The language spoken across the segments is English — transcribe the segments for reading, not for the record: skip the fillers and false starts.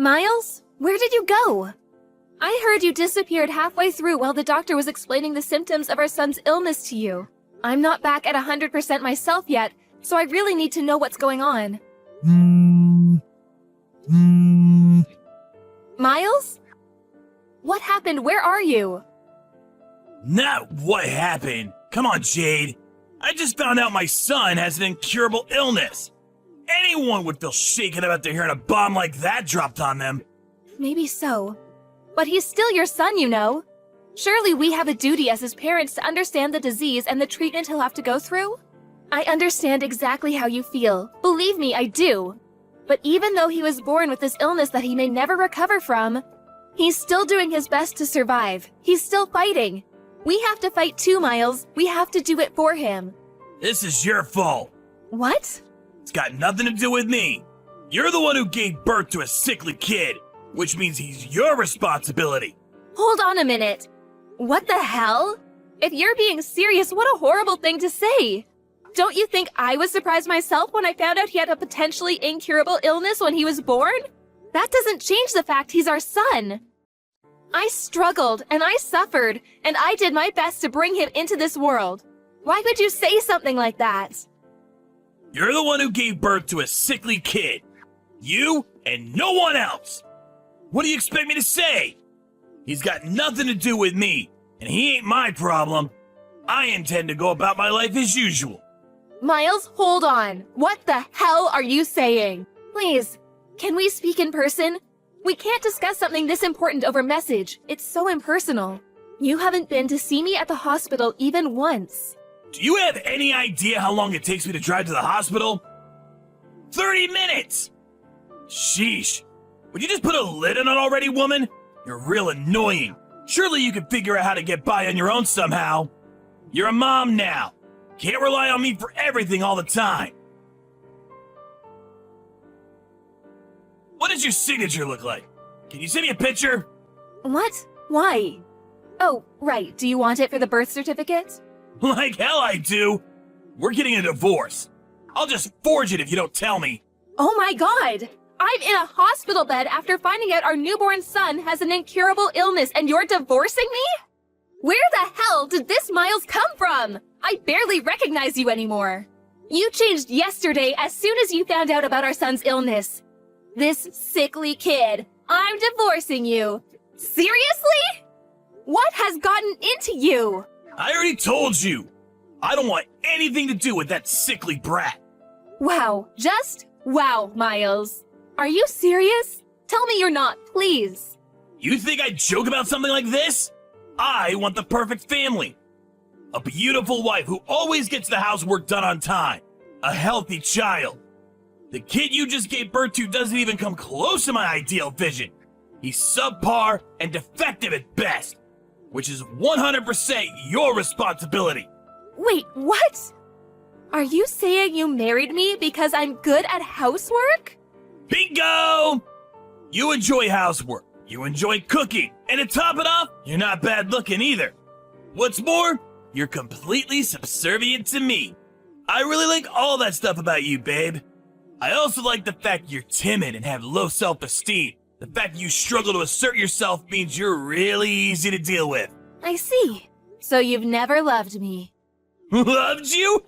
Miles, where did you go? I heard you disappeared halfway through while the doctor was explaining the symptoms of our son's illness to you. I'm not back at 100% myself yet, so I really need to know what's going on. Miles? What happened? Where are you? Not what happened. Come on, Jade. I just found out my son has an incurable illness. Anyone would feel shaken about to hearing a bomb like that dropped on them. Maybe so. But he's still your son, you know. Surely we have a duty as his parents to understand the disease and the treatment he'll have to go through? I understand exactly how you feel. Believe me, I do. But even though he was born with this illness that he may never recover from, he's still doing his best to survive. He's still fighting. We have to fight too, Miles. We have to do it for him. This is your fault. What? It's got nothing to do with me. You're the one who gave birth to a sickly kid, which means he's your responsibility. Hold on a minute. What the hell? If you're being serious, what a horrible thing to say. Don't you think I was surprised myself when I found out he had a potentially incurable illness when he was born? That doesn't change the fact he's our son. I struggled and I suffered, and I did my best to bring him into this world. Why would you say something like that? You're the one who gave birth to a sickly kid. You and no one else. What do you expect me to say? He's got nothing to do with me, and he ain't my problem. I intend to go about my life as usual. Miles, hold on. What the hell are you saying? Please, can we speak in person? We can't discuss something this important over message. It's so impersonal. You haven't been to see me at the hospital even once. Do you have any idea how long it takes me to drive to the hospital? 30 minutes! Sheesh. Would you just put a lid on it already, woman? You're real annoying. Surely you can figure out how to get by on your own somehow. You're a mom now. Can't rely on me for everything all the time. What does your signature look like? Can you send me a picture? What? Why? Oh, right. Do you want it for the birth certificate? Like hell I do. We're getting a divorce. I'll just forge it if you don't tell me. Oh my god! I'm in a hospital bed after finding out our newborn son has an incurable illness and you're divorcing me? Where the hell did this Miles come from? I barely recognize you anymore. You changed yesterday as soon as you found out about our son's illness. This sickly kid. I'm divorcing you. Seriously? What has gotten into you? I already told you. I don't want anything to do with that sickly brat. Wow, just wow, Miles. Are you serious? Tell me you're not, please. You think I'd joke about something like this? I want the perfect family. A beautiful wife who always gets the housework done on time. A healthy child. The kid you just gave birth to doesn't even come close to my ideal vision. He's subpar and defective at best, which is 100% your responsibility. Wait, what? Are you saying you married me because I'm good at housework? Bingo! You enjoy housework, you enjoy cooking, and to top it off, you're not bad looking either. What's more, you're completely subservient to me. I really like all that stuff about you, babe. I also like the fact you're timid and have low self-esteem. The fact you struggle to assert yourself means you're really easy to deal with. I see. So you've never loved me. Loved you?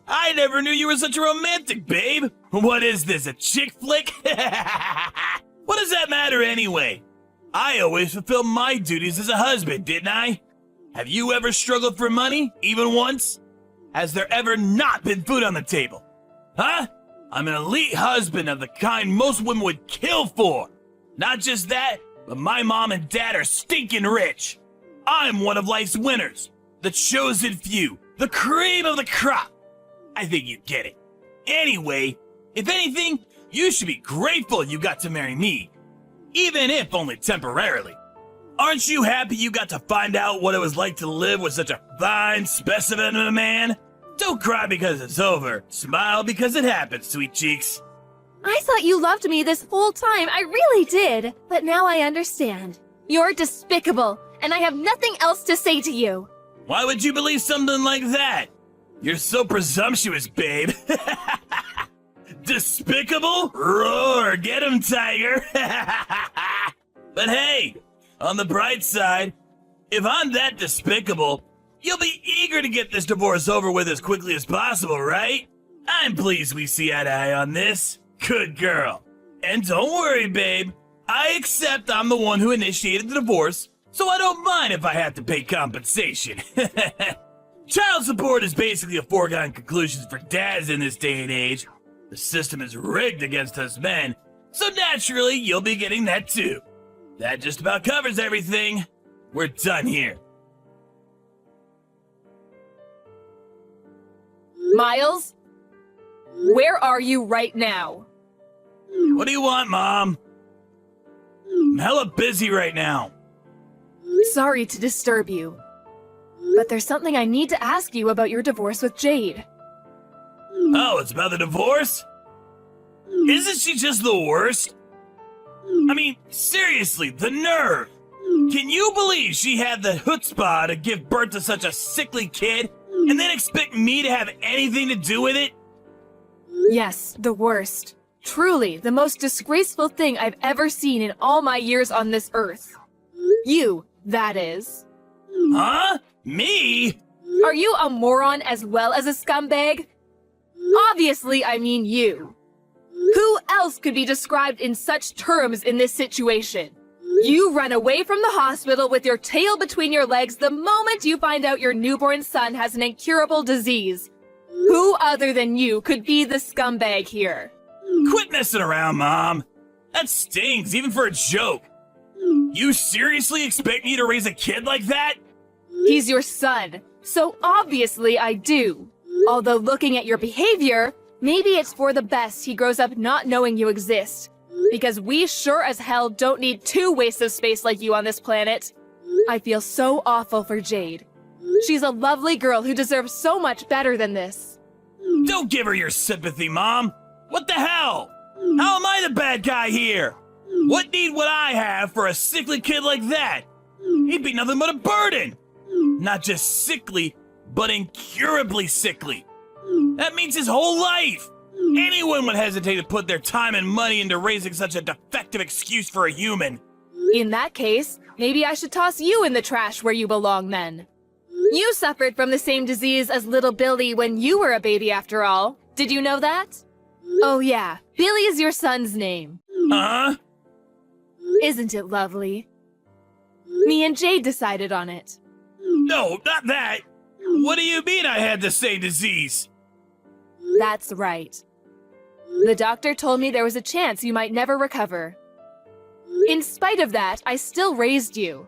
I never knew you were such a romantic, babe. What is this, a chick flick? What does that matter anyway? I always fulfill my duties as a husband, didn't I? Have you ever struggled for money, even once? Has there ever not been food on the table? Huh? I'm an elite husband of the kind most women would kill for. Not just that, but my mom and dad are stinking rich. I'm one of life's winners, the chosen few, the cream of the crop. I think you get it. Anyway, if anything, you should be grateful you got to marry me, even if only temporarily. Aren't you happy you got to find out what it was like to live with such a fine specimen of a man? Don't cry because it's over. Smile because it happened, sweet cheeks. I thought you loved me this whole time. I really did. But now I understand. You're despicable, and I have nothing else to say to you. Why would you believe something like that? You're so presumptuous, babe. Despicable? Roar, get him, tiger. But hey, on the bright side, if I'm that despicable, you'll be eager to get this divorce over with as quickly as possible, right? I'm pleased we see eye to eye on this. Good girl. And don't worry, babe. I accept I'm the one who initiated the divorce, so I don't mind if I have to pay compensation. Child support is basically a foregone conclusion for dads in this day and age. The system is rigged against us men, so naturally you'll be getting that too. That just about covers everything. We're done here. Miles? Where are you right now? What do you want, Mom? I'm hella busy right now. Sorry to disturb you, but there's something I need to ask you about your divorce with Jade. Oh, it's about the divorce? Isn't she just the worst? I mean, seriously, the nerve. Can you believe she had the chutzpah to give birth to such a sickly kid and then expect me to have anything to do with it? Yes, the worst. Truly, the most disgraceful thing I've ever seen in all my years on this earth. You, that is. Huh? Me? Are you a moron as well as a scumbag? Obviously, I mean you. Who else could be described in such terms in this situation? You run away from the hospital with your tail between your legs the moment you find out your newborn son has an incurable disease. Who other than you could be the scumbag here? Quit messing around, Mom. That stings, even for a joke. You seriously expect me to raise a kid like that? He's your son, so obviously I do. Although looking at your behavior, maybe it's for the best he grows up not knowing you exist. Because we sure as hell don't need two wastes of space like you on this planet. I feel so awful for Jade. She's a lovely girl who deserves so much better than this. Don't give her your sympathy, Mom. What the hell? How am I the bad guy here? What need would I have for a sickly kid like that? He'd be nothing but a burden. Not just sickly, but incurably sickly. That means his whole life. Anyone would hesitate to put their time and money into raising such a defective excuse for a human. In that case, maybe I should toss you in the trash where you belong then. You suffered from the same disease as little Billy when you were a baby after all. Did you know that? Oh yeah, Billy is your son's name. Huh? Isn't it lovely? Me and Jade decided on it. No, not that. What do you mean I had the same disease? That's right. The doctor told me there was a chance you might never recover. In spite of that, I still raised you.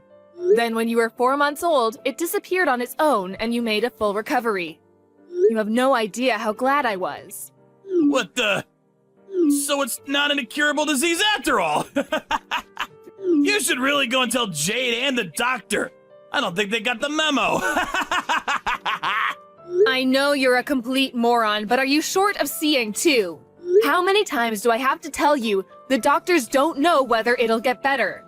Then when you were 4 months old, it disappeared on its own and you made a full recovery. You have no idea how glad I was. What the? So it's not an incurable disease after all. You should really go and tell Jade and the doctor. I don't think they got the memo. I know you're a complete moron, but are you short of seeing too? How many times do I have to tell you the doctors don't know whether it'll get better?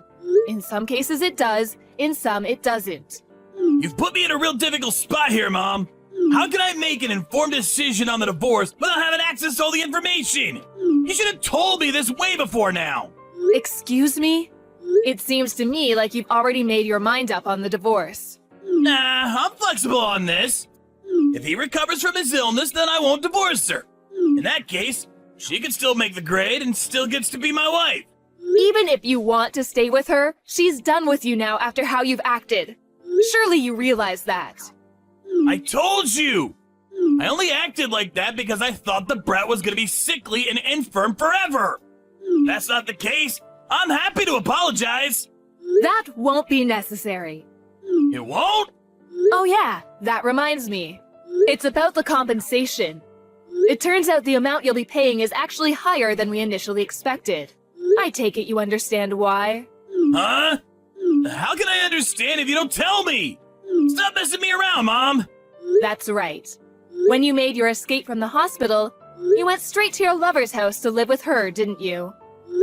In some cases it does, in some it doesn't. You've put me in a real difficult spot here, Mom. How can I make an informed decision on the divorce without having access to all the information? You should have told me this way before now. Excuse me? It seems to me like you've already made your mind up on the divorce. Nah, I'm flexible on this. If he recovers from his illness, then I won't divorce her. In that case, she can still make the grade and still gets to be my wife. Even if you want to stay with her, she's done with you now after how you've acted. Surely you realize that. I told you! I only acted like that because I thought the brat was gonna be sickly and infirm forever. If that's not the case, I'm happy to apologize. That won't be necessary. It won't? Oh yeah, that reminds me. It's about the compensation. It turns out the amount you'll be paying is actually higher than we initially expected. I take it you understand why. Huh? How can I understand if you don't tell me? Stop messing me around, Mom. That's right. When you made your escape from the hospital, you went straight to your lover's house to live with her, didn't you?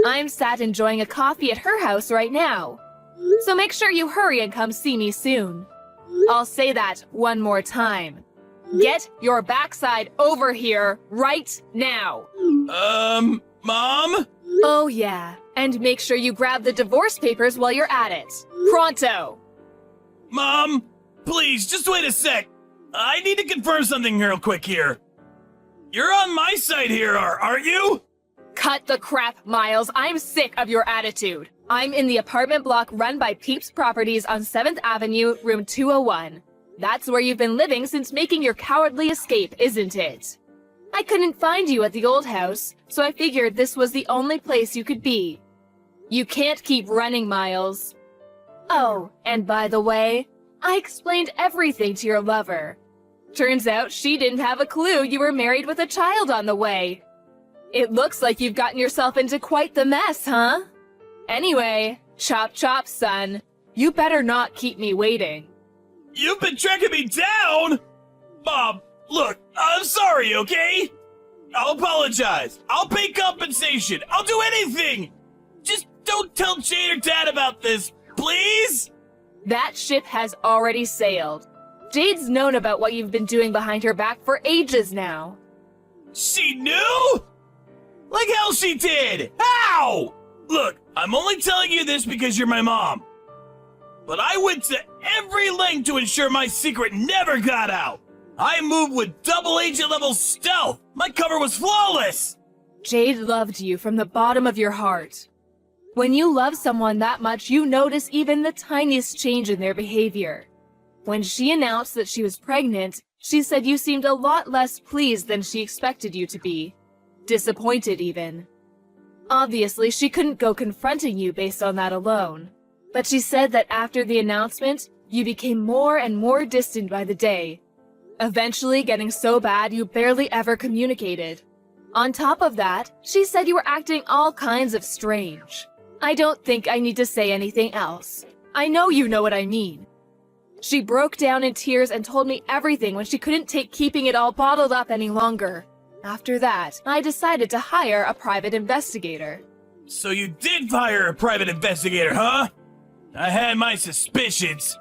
I'm sat enjoying a coffee at her house right now. So make sure you hurry and come see me soon. I'll say that one more time. Get your backside over here right now. Mom? Oh yeah, and make sure you grab the divorce papers while you're at it. Pronto. Mom, please, just wait a sec. I need to confirm something real quick here. You're on my side here, aren't you? Cut the crap, Miles. I'm sick of your attitude. I'm in the apartment block run by Peeps Properties on 7th Avenue, room 201. That's where you've been living since making your cowardly escape, isn't it? I couldn't find you at the old house, so I figured this was the only place you could be. You can't keep running, Miles. Oh, and by the way, I explained everything to your lover. Turns out she didn't have a clue you were married with a child on the way. It looks like you've gotten yourself into quite the mess, huh? Anyway, chop chop, son. You better not keep me waiting. You've been tracking me down? Mom, look, I'm sorry, okay? I'll apologize. I'll pay compensation. I'll do anything. Just don't tell Jade or Dad about this, please? That ship has already sailed. Jade's known about what you've been doing behind her back for ages now. She knew? Like hell she did! How? Look, I'm only telling you this because you're my mom. But I went to every length to ensure my secret never got out. I moved with double agent level stealth. My cover was flawless. Jade loved you from the bottom of your heart. When you love someone that much, you notice even the tiniest change in their behavior. When she announced that she was pregnant, she said you seemed a lot less pleased than she expected you to be. Disappointed, even. Obviously, she couldn't go confronting you based on that alone. But she said that after the announcement, you became more and more distant by the day. Eventually getting so bad you barely ever communicated. On top of that, she said you were acting all kinds of strange. I don't think I need to say anything else. I know you know what I mean. She broke down in tears and told me everything when she couldn't take keeping it all bottled up any longer. After that, I decided to hire a private investigator. So you did hire a private investigator, huh? I had my suspicions.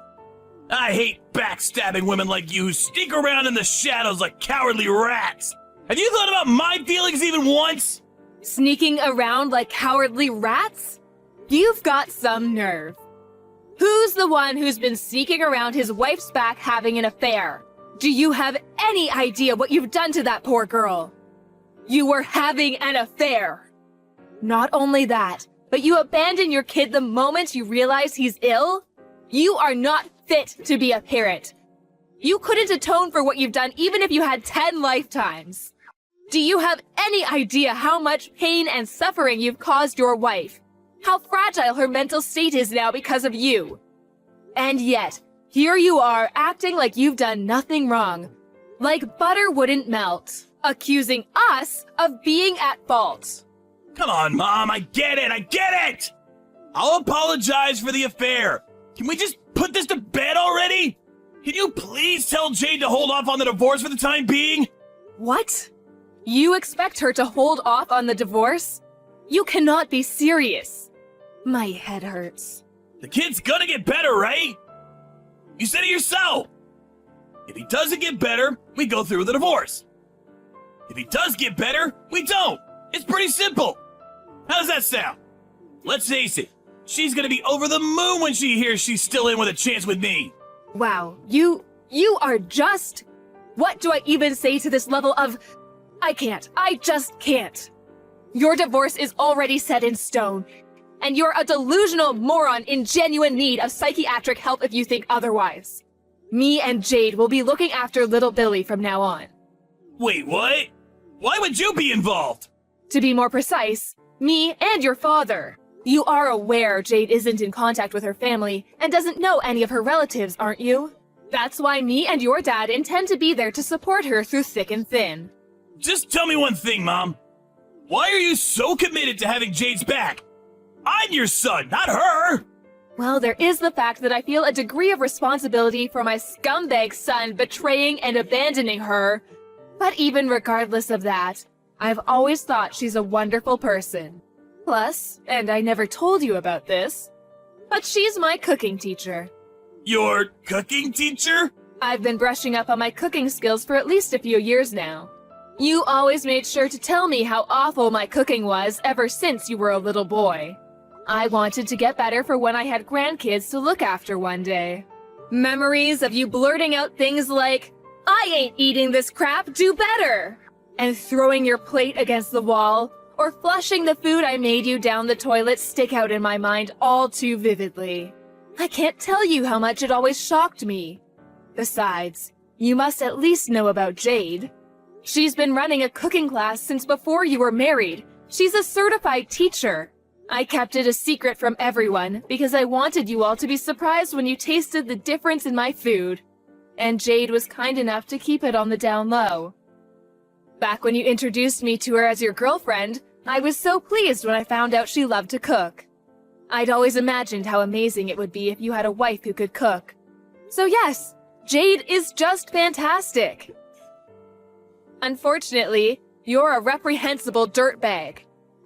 I hate backstabbing women like you who sneak around in the shadows like cowardly rats. Have you thought about my feelings even once? Sneaking around like cowardly rats? You've got some nerve. Who's the one who's been sneaking around his wife's back having an affair? Do you have any idea what you've done to that poor girl? You were having an affair. Not only that, but you abandon your kid the moment you realize he's ill? You are not fit to be a parent. You couldn't atone for what you've done even if you had 10 lifetimes. Do you have any idea how much pain and suffering you've caused your wife? How fragile her mental state is now because of you? And yet, here you are acting like you've done nothing wrong. Like butter wouldn't melt, accusing us of being at fault. Come on, Mom, I get it! I'll apologize for the affair. Can we just put this to bed already? Can you please tell Jade to hold off on the divorce for the time being? What? You expect her to hold off on the divorce? You cannot be serious. My head hurts. The kid's gonna get better, right? You said it yourself. If he doesn't get better, we go through with the divorce. If he does get better, we don't. It's pretty simple. How does that sound? Let's face it, she's gonna be over the moon when she hears she's still in with a chance with me. Wow, you are just... What do I even say to this level of... I just can't. Your divorce is already set in stone, and you're a delusional moron in genuine need of psychiatric help if you think otherwise. Me and Jade will be looking after little Billy from now on. Wait, what? Why would you be involved? To be more precise, me and your father. You are aware Jade isn't in contact with her family and doesn't know any of her relatives, aren't you? That's why me and your dad intend to be there to support her through thick and thin. Just tell me one thing, Mom. Why are you so committed to having Jade's back? I'm your son, not her! Well, there is the fact that I feel a degree of responsibility for my scumbag son betraying and abandoning her. But even regardless of that, I've always thought she's a wonderful person. Plus, and I never told you about this, but she's my cooking teacher. Your cooking teacher? I've been brushing up on my cooking skills for at least a few years now. You always made sure to tell me how awful my cooking was ever since you were a little boy. I wanted to get better for when I had grandkids to look after one day. Memories of you blurting out things like, "I ain't eating this crap, do better!" and throwing your plate against the wall, or flushing the food I made you down the toilet stick out in my mind all too vividly. I can't tell you how much it always shocked me. Besides, you must at least know about Jade. She's been running a cooking class since before you were married. She's a certified teacher. I kept it a secret from everyone because I wanted you all to be surprised when you tasted the difference in my food. And Jade was kind enough to keep it on the down low. Back when you introduced me to her as your girlfriend, I was so pleased when I found out she loved to cook. I'd always imagined how amazing it would be if you had a wife who could cook. So yes, Jade is just fantastic. Unfortunately, you're a reprehensible dirtbag,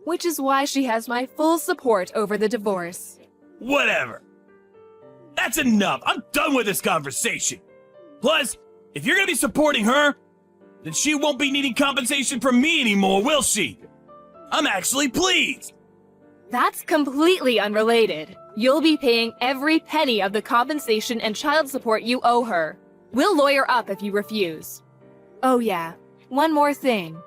which is why she has my full support over the divorce. Whatever. That's enough. I'm done with this conversation. Plus, if you're gonna be supporting her, then she won't be needing compensation from me anymore, will she? I'm actually pleased. That's completely unrelated. You'll be paying every penny of the compensation and child support you owe her. We'll lawyer up if you refuse. Oh yeah, one more thing.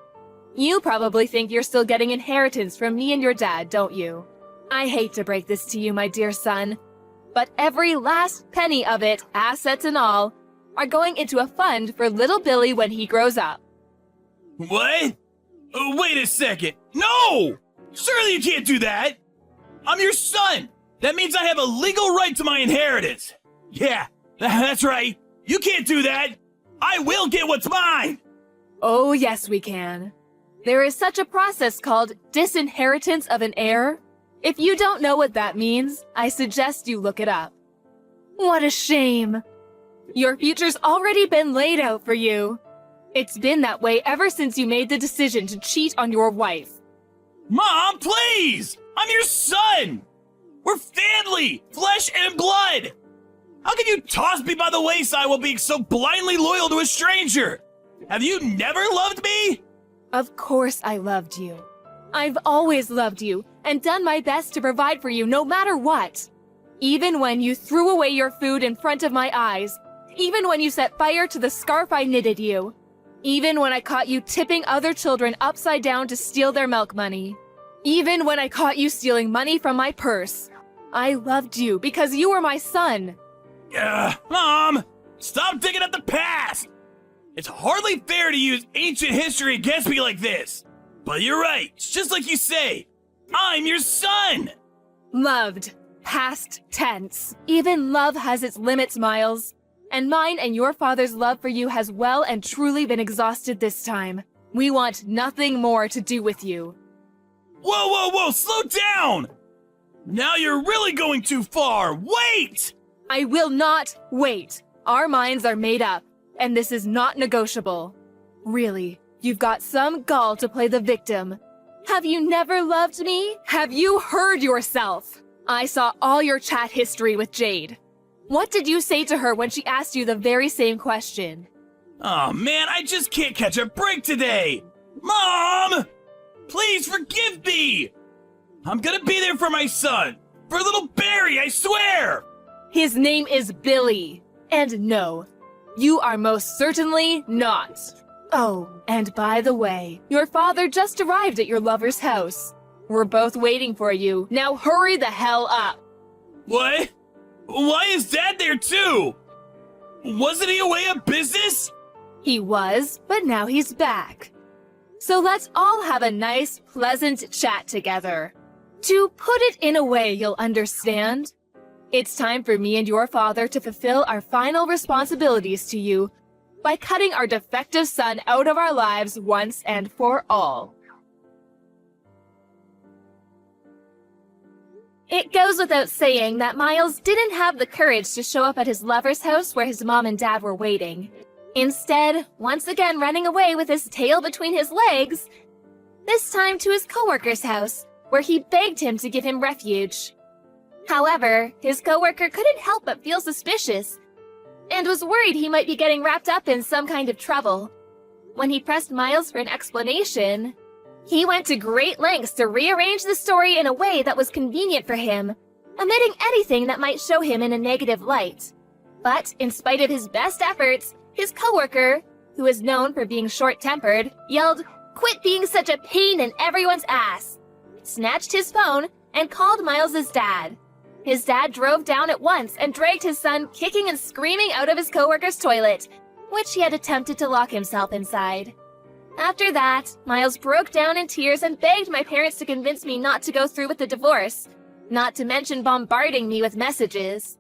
You probably think you're still getting inheritance from me and your dad, don't you? I hate to break this to you, my dear son, but every last penny of it, assets and all, are going into a fund for little Billy when he grows up. What? Wait a second. No! Surely you can't do that! I'm your son! That means I have a legal right to my inheritance! Yeah, that's right. You can't do that! I will get what's mine! Oh, yes, we can. There is such a process called disinheritance of an heir. If you don't know what that means, I suggest you look it up. What a shame. Your future's already been laid out for you. It's been that way ever since you made the decision to cheat on your wife. Mom, please! I'm your son! We're family! Flesh and blood! How can you toss me by the wayside while being so blindly loyal to a stranger? Have you never loved me? Of course I loved you. I've always loved you and done my best to provide for you no matter what. Even when you threw away your food in front of my eyes, even when you set fire to the scarf I knitted you, even when I caught you tipping other children upside down to steal their milk money, even when I caught you stealing money from my purse, I loved you because you were my son. Mom, stop digging up the past! It's hardly fair to use ancient history against me like this. But you're right, it's just like you say. I'm your son! Loved. Past tense. Even love has its limits, Miles. And mine and your father's love for you has well and truly been exhausted this time. We want nothing more to do with you. Whoa, slow down! Now you're really going too far, wait! I will not wait. Our minds are made up, and this is not negotiable. Really, you've got some gall to play the victim. Have you never loved me? Have you heard yourself? I saw all your chat history with Jade. What did you say to her when she asked you the very same question? Oh man, I just can't catch a break today! Mom! Please forgive me! I'm gonna be there for my son! For little Barry, I swear! His name is Billy. And no, you are most certainly not. Oh, and by the way, your father just arrived at your lover's house. We're both waiting for you. Now hurry the hell up. What? Why is Dad there too? Wasn't he away on business? He was, but now he's back. So let's all have a nice, pleasant chat together. To put it in a way you'll understand, it's time for me and your father to fulfill our final responsibilities to you by cutting our defective son out of our lives once and for all. It goes without saying that Miles didn't have the courage to show up at his lover's house where his mom and dad were waiting. Instead, once again running away with his tail between his legs, this time to his coworker's house, where he begged him to give him refuge. However, his coworker couldn't help but feel suspicious, and was worried he might be getting wrapped up in some kind of trouble. When he pressed Miles for an explanation, he went to great lengths to rearrange the story in a way that was convenient for him, omitting anything that might show him in a negative light. But in spite of his best efforts, his coworker, who is known for being short-tempered, yelled, "Quit being such a pain in everyone's ass!" snatched his phone, and called Miles's dad. His dad drove down at once and dragged his son kicking and screaming out of his coworker's toilet, which he had attempted to lock himself inside. After that, Miles broke down in tears and begged my parents to convince me not to go through with the divorce, not to mention bombarding me with messages.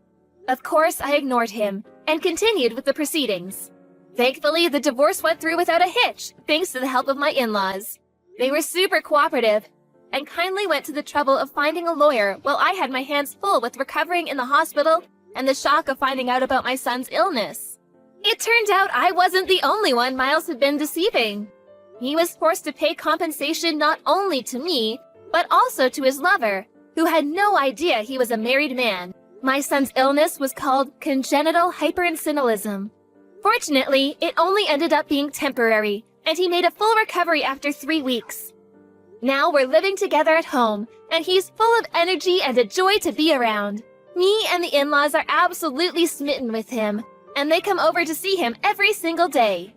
Of course, I ignored him and continued with the proceedings. Thankfully, the divorce went through without a hitch, thanks to the help of my in-laws. They were super cooperative and kindly went to the trouble of finding a lawyer while I had my hands full with recovering in the hospital and the shock of finding out about my son's illness. It turned out I wasn't the only one Miles had been deceiving. He was forced to pay compensation not only to me, but also to his lover, who had no idea he was a married man. My son's illness was called congenital hyperinsulinism. Fortunately, it only ended up being temporary, and he made a full recovery after 3 weeks. Now we're living together at home, and he's full of energy and a joy to be around. Me and the in-laws are absolutely smitten with him, and they come over to see him every single day.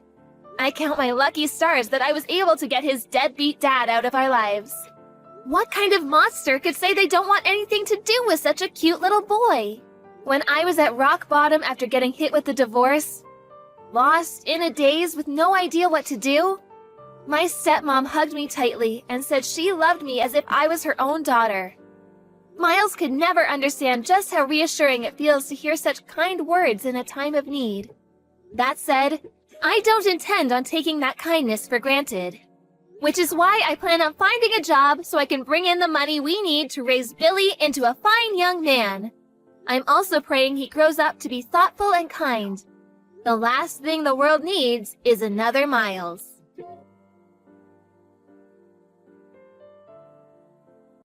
I count my lucky stars that I was able to get his deadbeat dad out of our lives. What kind of monster could say they don't want anything to do with such a cute little boy? When I was at rock bottom after getting hit with the divorce, lost in a daze with no idea what to do, my stepmom hugged me tightly and said she loved me as if I was her own daughter. Miles could never understand just how reassuring it feels to hear such kind words in a time of need. That said, I don't intend on taking that kindness for granted, which is why I plan on finding a job so I can bring in the money we need to raise Billy into a fine young man. I'm also praying he grows up to be thoughtful and kind. The last thing the world needs is another Miles.